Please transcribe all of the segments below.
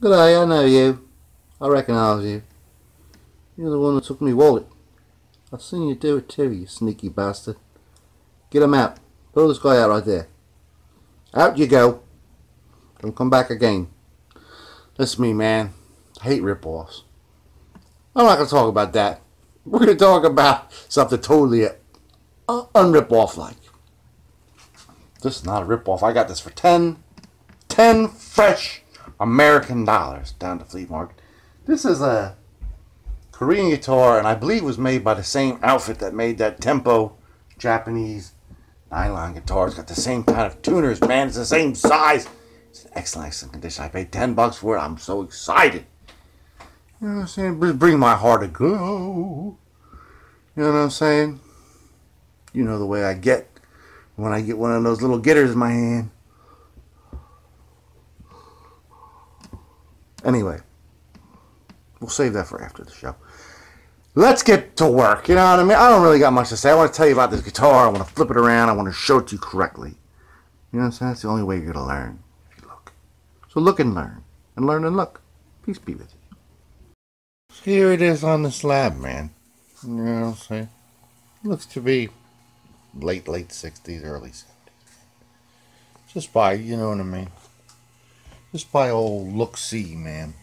Good day, I know you. I recognise you. You're the one that took me wallet. I seen you do it too, you sneaky bastard. Get him out. Throw this guy out right there. Out you go. Don't come back again. Listen to me, man. I hate rip-offs. I'm not going to talk about that. We're going to talk about something totally unrip-off like. This is not a rip-off. I got this for 10 fresh American dollars down to Fleet Market. This is a Korean guitar, and I believe it was made by the same outfit that made that Tempo Japanese nylon guitar. It's got the same kind of tuners, man. It's the same size. It's in excellent condition. I paid $10 for it. I'm so excited. You know what I'm saying? Bring my heart to go. You know what I'm saying? You know the way I get when I get one of those little getters in my hand. Anyway, we'll save that for after the show. Let's get to work. You know what I mean? I don't really got much to say. I want to tell you about this guitar. I want to flip it around. I want to show it to you correctly. You know what I'm saying? That's the only way you're going to learn, if you look. So look and learn. And learn and look. Peace be with you. So here it is on the slab, man. You know what I'm saying? Looks to be late 60s, early 70s. Just by, you know what I mean? Just by old look-see, man.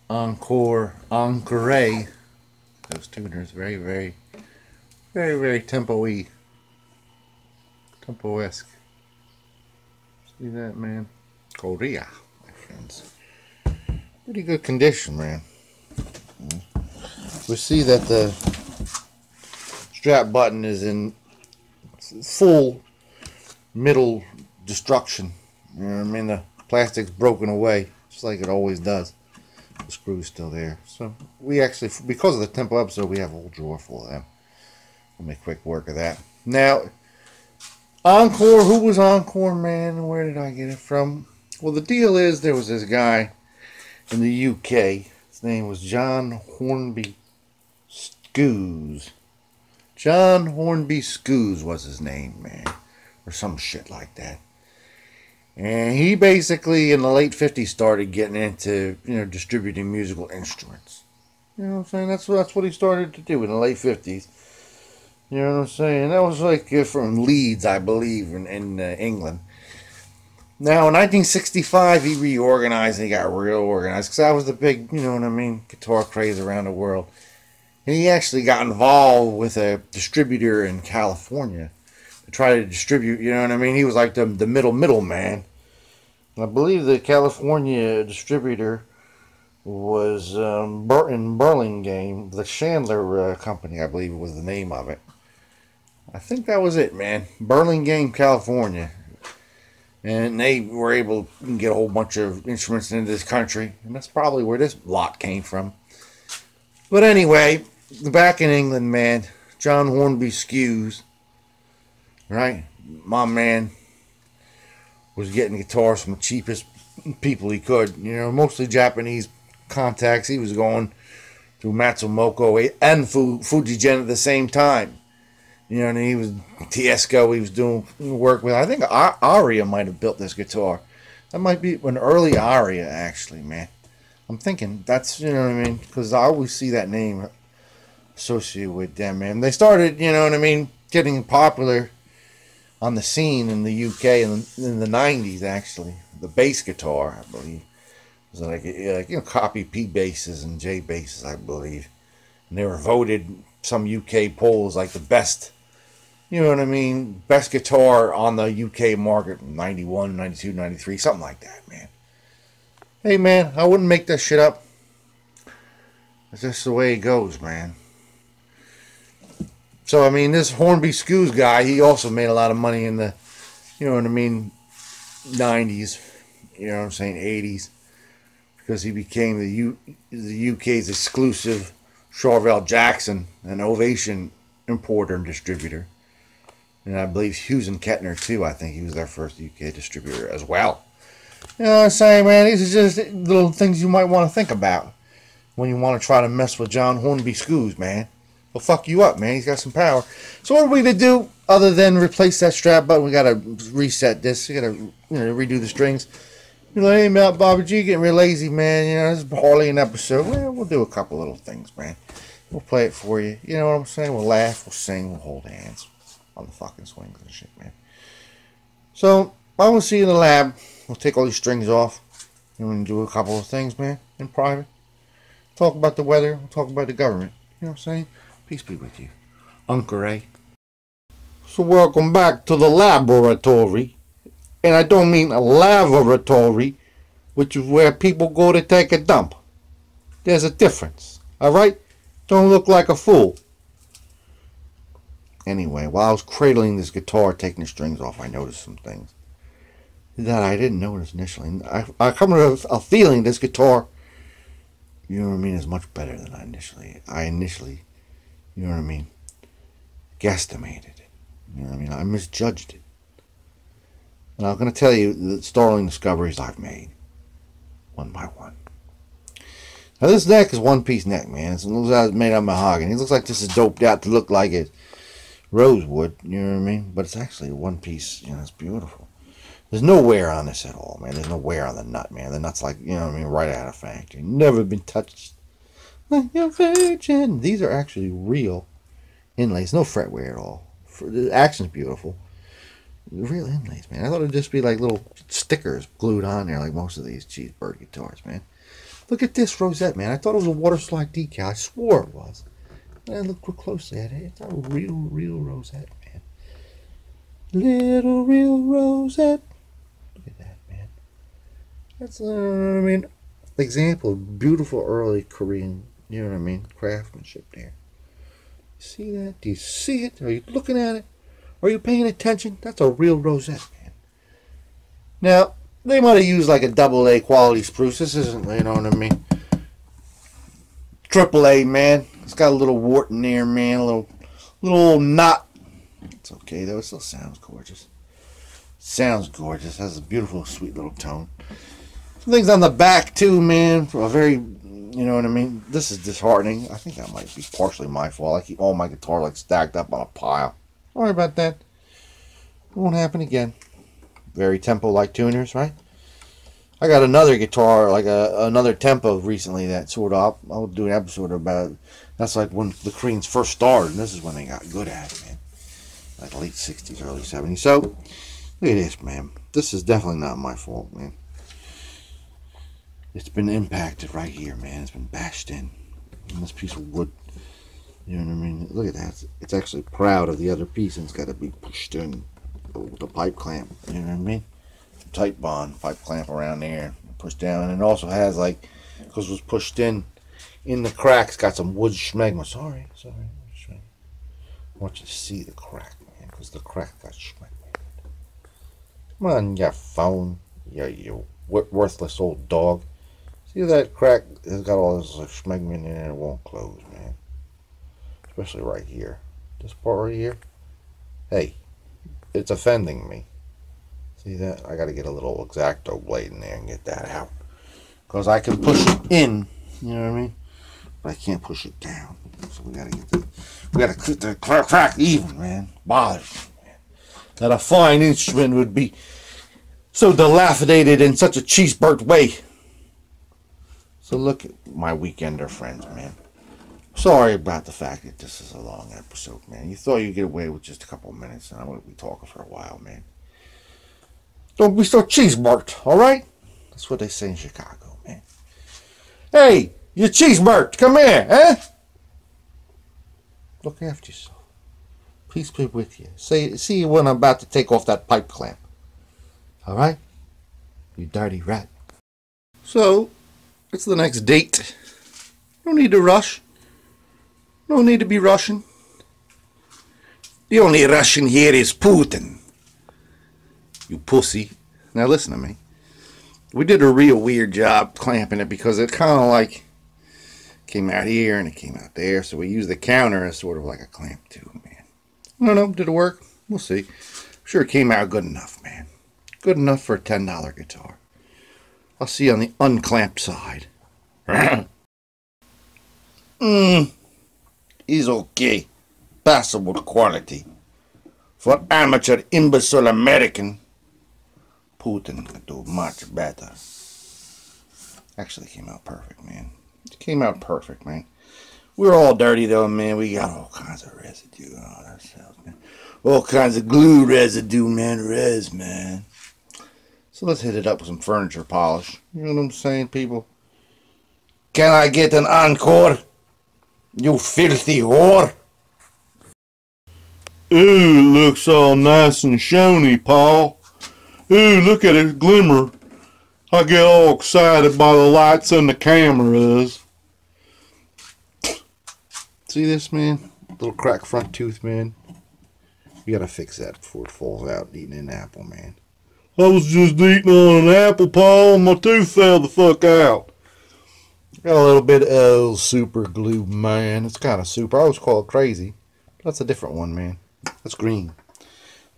Encore, those tuners, very tempo-y, tempo-esque. See that, man? Aria, my friends. Pretty good condition, man. We see that the strap button is in full middle destruction. You know what I mean? The plastic's broken away, just like it always does. The screw's still there. So we actually, because of the Tempo episode, we have a whole drawer full of them. We'll make quick work of that. Now, Encore, who was Encore, man? Where did I get it from? Well, the deal is there was this guy in the UK. His name was John Hornby Skewes. John Hornby Skewes was his name, man. Or some shit like that. And he basically, in the late 50s, started getting into, you know, distributing musical instruments. You know what I'm saying? That's what he started to do in the late 50s. You know what I'm saying? That was like from Leeds, I believe, in England. Now, in 1965, he reorganized and he got real organized. Because that was the big, you know what I mean, guitar craze around the world. And he actually got involved with a distributor in California. Try to distribute, you know what I mean? He was like the middleman. I believe the California distributor was in Burlingame, the Chandler Company, I believe was the name of it. I think that was it, man. Burlingame, California. And they were able to get a whole bunch of instruments into this country. And that's probably where this lot came from. But anyway, back in England, man, John Hornby Skewes, right? My man was getting guitars from the cheapest people he could. You know, mostly Japanese contacts. He was going through Matsumoto and Fujigen at the same time. You know, and he was Tiesco. He was doing work with. I think Aria might have built this guitar. That might be an early Aria, actually, man. I'm thinking that's, you know what I mean, because I always see that name associated with them, man. They started, you know what I mean, getting popular on the scene in the UK in the 90s, actually. The bass guitar, I believe. It was like you know, copy P basses and J basses, I believe. And they were voted, some UK polls, like the best, you know what I mean, best guitar on the UK market in 91, 92, 93, something like that, man. Hey, man, I wouldn't make that shit up. That's just the way it goes, man. So, I mean, this Hornby Skewes guy, he also made a lot of money in the, you know what I mean, 90s, you know what I'm saying, 80s, because he became the UK's exclusive Charvel Jackson and Ovation importer and distributor. And I believe Hughes and Kettner, too. I think he was their first UK distributor as well. You know what I'm saying, man? These are just little things you might want to think about when you want to try to mess with John Hornby Skewes, man. He'll fuck you up, man. He's got some power. So what are we going to do other than replace that strap button? We got to reset this. We got to redo the strings. You're like, hey, Matt, Bobby G getting real lazy, man. You know, this is hardly an episode. Well, we'll do a couple little things, man. We'll play it for you. You know what I'm saying? We'll laugh, we'll sing, we'll hold hands on the fucking swings and shit, man. So, I will see you in the lab. We'll take all these strings off. And we'll do a couple of things, man, in private. Talk about the weather. We'll talk about the government. You know what I'm saying? Peace be with you. Encore. So, welcome back to the laboratory. And I don't mean a lavatory, which is where people go to take a dump. There's a difference, alright? Don't look like a fool. Anyway, while I was cradling this guitar, taking the strings off, I noticed some things that I didn't notice initially. I come to a feeling this guitar, you know what I mean, is much better than I initially, you know what I mean, guesstimated it. You know what I mean? I misjudged it. And I'm going to tell you the startling discoveries I've made, one by one. Now this neck is one-piece neck, man. It looks like it's made out of mahogany. It looks like this is doped out to look like it's rosewood, you know what I mean? But it's actually a one-piece, you know, it's beautiful. There's no wear on this at all, man. There's no wear on the nut, man. The nut's like, you know what I mean, right out of factory. Never been touched like a virgin. These are actually real inlays. No fret wear at all. The action's beautiful. Real inlays, man. I thought it'd just be like little stickers glued on there like most of these cheeseburger guitars, man. Look at this rosette, man. I thought it was a water slide decal. I swore it was. And I looked real closely at it. It's a real rosette, man. Little real rosette. Look at that, man. That's, I mean, example of beautiful early Korean, you know what I mean, craftsmanship there. See that? Do you see it? Are you looking at it? Are you paying attention? That's a real rosette, man. Now, they might have used like a AA quality spruce. This isn't, you know what I mean, AAA, man. It's got a little wart in there, man. A little old knot. It's okay, though. It still sounds gorgeous. Sounds gorgeous. Has a beautiful, sweet little tone. Some things on the back, too, man. For a very, you know what I mean? This is disheartening. I think that might be partially my fault. I keep all my guitar like stacked up on a pile. Sorry about that. It won't happen again. Very tempo-like tuners, right? I got another guitar, like another tempo recently that sort of, I'll do an episode about it. That's like when the Koreans first started, and this is when they got good at it, man. Like late 60s, early 70s. So, look at this, man. This is definitely not my fault, man. It's been impacted right here, man. It's been bashed in. And this piece of wood. You know what I mean? Look at that. It's actually proud of the other piece, and it's got to be pushed in with a pipe clamp. You know what I mean? Tight bond pipe clamp around there, pushed down, and it also has like, because it was pushed in the crack, it's got some wood schmegma. Sorry. I want you to see the crack, man, because the crack got schmegma. Come on, you phone, you worthless old dog. See that crack has got all this schmegma in there, and it won't close, man. Especially right here. This part right here. Hey, it's offending me. See that? I got to get a little X-Acto blade in there and get that out. Because I can push it in, you know what I mean? But I can't push it down. So we got to keep the crack even, man. Bothers me, man. That a fine instrument would be so dilapidated in such a cheeseburnt way. So look at my weekender friends, man. Sorry about the fact that this is a long episode, man. You thought you'd get away with just a couple of minutes, and I'm going to be talking for a while, man. Don't be so cheeseburnt, alright? That's what they say in Chicago, man. Hey, you cheeseburnt, come here, eh? Look after yourself. Peace be with you. See you when I'm about to take off that pipe clamp. Alright? You dirty rat. So, it's the next date. No need to rush. No need to be rushing. The only Russian here is Putin. You pussy. Now listen to me. We did a real weird job clamping it because it kind of like came out here and it came out there. So we used the counter as sort of like a clamp too, man. I don't know. Did it work? We'll see. I'm sure it came out good enough, man. Good enough for a $10 guitar. I'll see you on the unclamped side. Is okay. Passable quality. For amateur imbecile American. Putin could do much better. Actually came out perfect, man. It came out perfect, man. We're all dirty though, man. We got all kinds of residue on ourselves, man. All kinds of glue residue, man. Man. So let's hit it up with some furniture polish. You know what I'm saying, people? Can I get an encore? You filthy whore. Ooh, it looks all nice and shiny, Paul. Ooh, look at it glimmer. I get all excited by the lights and the cameras. See this, man? Little cracked front tooth, man. You gotta fix that before it falls out eating an apple, man. I was just eating on an apple, Paul, and my tooth fell the fuck out. Got a little bit of super glue, man. It's kind of super. I always call it crazy. That's a different one, man. That's green.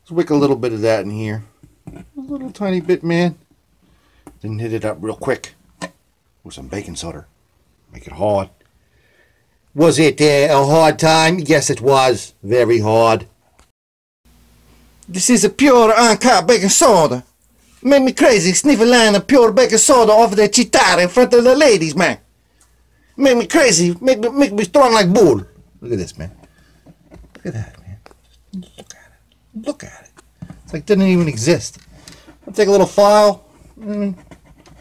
Let's wick a little bit of that in here. A little tiny bit, man. Then hit it up real quick with some baking soda. Make it hard. Was it a hard time? Yes, it was. Very hard. This is a pure uncut baking soda. Made me crazy. Sniff a line of pure baking soda off the guitar in front of the ladies, man. Make me crazy. Make me strong like bull. Look at this, man. Look at that, man. Look at it. Look at it. It's like it didn't even exist. I'll take a little file. A little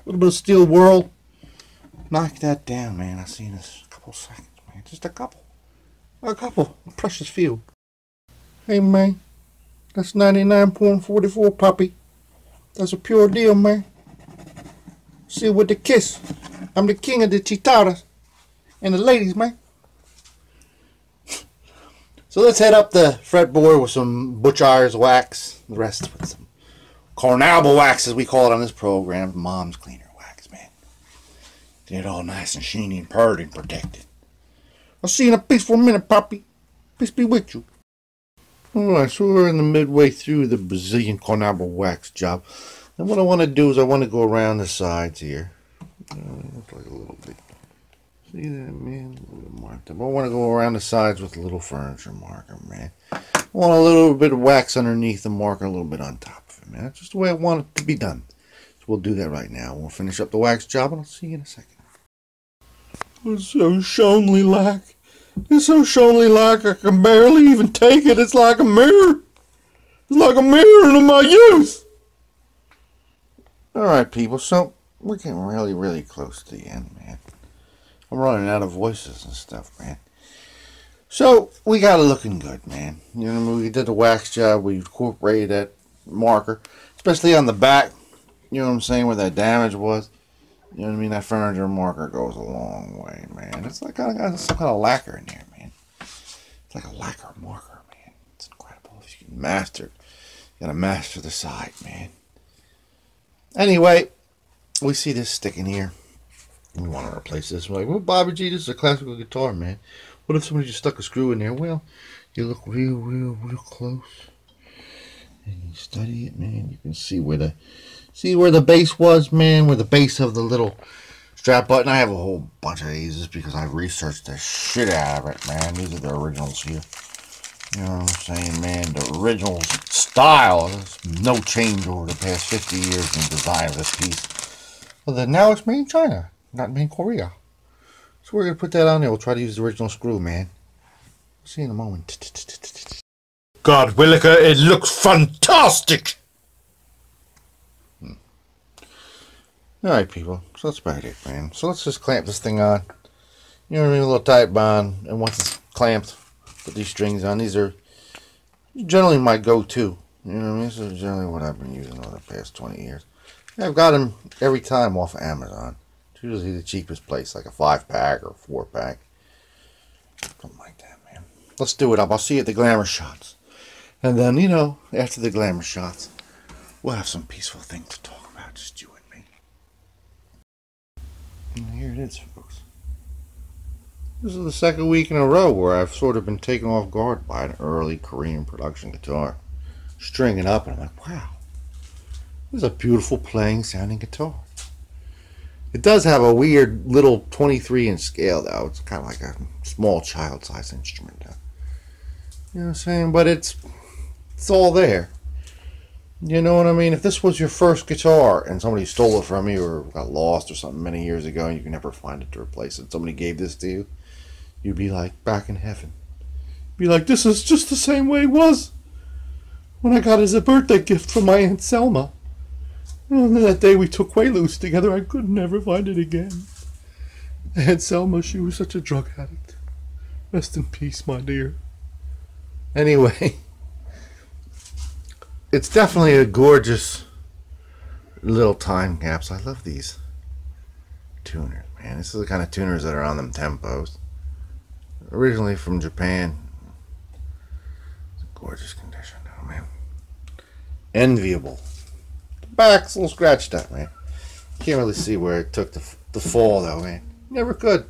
bit of steel whirl. Knock that down, man. I'll see you in a couple seconds, man. Just a couple. A couple. A precious few. Hey, man. That's 99.44, puppy. That's a pure deal, man. See with the kiss. I'm the king of the chitaras. And the ladies, man. So let's head up the fretboard with some Butch Ayers wax. The rest with some Carnauba wax, as we call it on this program. Mom's cleaner wax, man. Get it all nice and sheeny and purred and protected. I'll see you in a peace for a minute, puppy. Peace be with you. Alright, so we're in the midway through the Brazilian Carnauba wax job. And what I want to do is I want to go around the sides here. Looks like a little bit. See that, man? A little marked up. I want to go around the sides with a little furniture marker, man. I want a little bit of wax underneath the marker, a little bit on top of it, man. That's just the way I want it to be done. So we'll do that right now. We'll finish up the wax job, and I'll see you in a second. It's so shonely like. It's so shonely like I can barely even take it. It's like a mirror. It's like a mirror in my youth. Alright, people. So we're getting really, really close to the end, man. I'm running out of voices and stuff, man. So, we got it looking good, man. You know what I mean? We did the wax job. We incorporated that marker. Especially on the back. You know what I'm saying? Where that damage was. You know what I mean? That furniture marker goes a long way, man. It's like got some kind of lacquer in there, man. It's like a lacquer marker, man. It's incredible. If you can master it. You gotta master the side, man. Anyway, we see this sticking here. We want to replace this. We're like, well, Bobby G, this is a classical guitar, man. What if somebody just stuck a screw in there? Well, you look real close, and you study it, man. You can see where the base was, man. Where the base of the little strap button. I have a whole bunch of these because I've researched the shit out of it, man. These are the originals here. You know what I'm saying, man? The original style. There's no change over the past 50 years in the design of this piece. Well, then now it's made in China. Not made in Korea. So we're going to put that on there. We'll try to use the original screw, man. We'll see you in a moment. God, Williker, it looks fantastic! Alright, people. So that's about it, man. So let's just clamp this thing on. You know what I mean? A little tight bond. And once it's clamped, put these strings on. These are generally my go-to. You know what I mean? This is generally what I've been using over the past 20 years. I've got them every time off of Amazon. It's usually the cheapest place, like a 5-pack or 4-pack. Something like that, man. Let's do it up. I'll see you at the glamour shots. And then, you know, after the glamour shots, we'll have some peaceful things to talk about, just you and me. And here it is, folks. This is the second week in a row where I've sort of been taken off guard by an early Korean production guitar. Stringing up, and I'm like, wow. This is a beautiful playing sounding guitar. It does have a weird little 23-inch scale, though. It's kind of like a small child-size instrument, though. You know what I'm saying? But it's all there. You know what I mean? If this was your first guitar and somebody stole it from you or got lost or something many years ago and you can never find it to replace it, somebody gave this to you, you'd be like back in heaven. Be like, this is just the same way it was when I got it as a birthday gift from my Aunt Selma. And then that day we took Quaaludes together, I could never find it again. Aunt Selma, she was such a drug addict. Rest in peace, my dear. Anyway, it's definitely a gorgeous little time capsule. I love these tuners, man. This is the kind of tuners that are on them tempos. Originally from Japan. It's a gorgeous condition now, man. Enviable. The back's a little scratched up, man. Can't really see where it took the fall, though, man. Never could.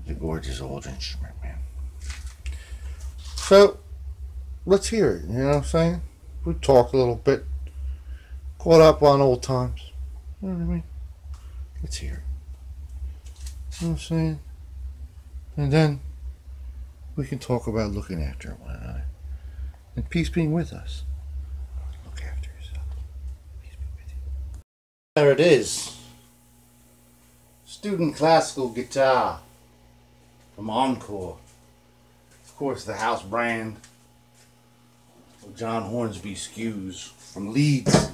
It's a gorgeous old instrument, man. So, let's hear it, you know what I'm saying? We talked a little bit. Caught up on old times. You know what I mean? Let's hear it. You know what I'm saying? And then we can talk about looking after one another. And peace being with us. Look after yourself. Peace be with you. There it is. Student classical guitar from Encore. Of course, the house brand of John Hornby Skewes from Leeds.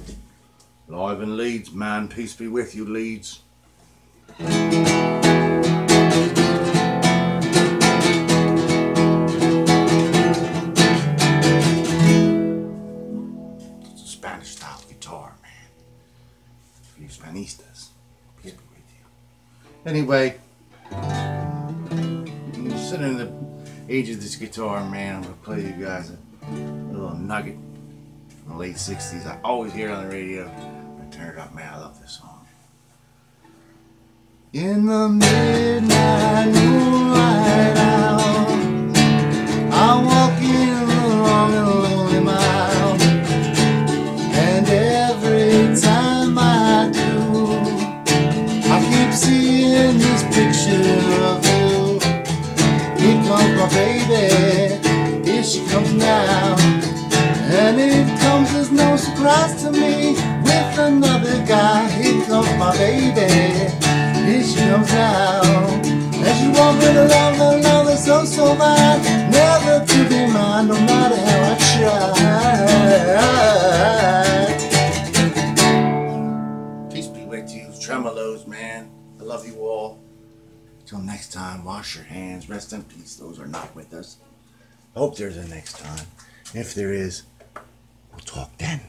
Live in Leeds, man. Peace be with you, Leeds. Spanish style guitar, man. For you Spanistas. Peace be with you. Anyway, considering the age of this guitar, man, I'm gonna play you guys a little nugget from the late 60s. I always hear it on the radio. I turn it up, man. I love this song. In the midnight moonlight hour, I'm walking along a lonely mile, and every time I do, I keep seeing this picture of you. Here comes my baby, here she comes now, and it comes as no surprise to me with another guy. Here comes my baby, here she comes now, as you walk with a love that's so, so mine, never to be mine, no matter how I try. Peace be with you, tremolos, man. I love you all. Till next time, wash your hands, rest in peace. Those are not with us. I hope there's a next time. If there is, we'll talk then.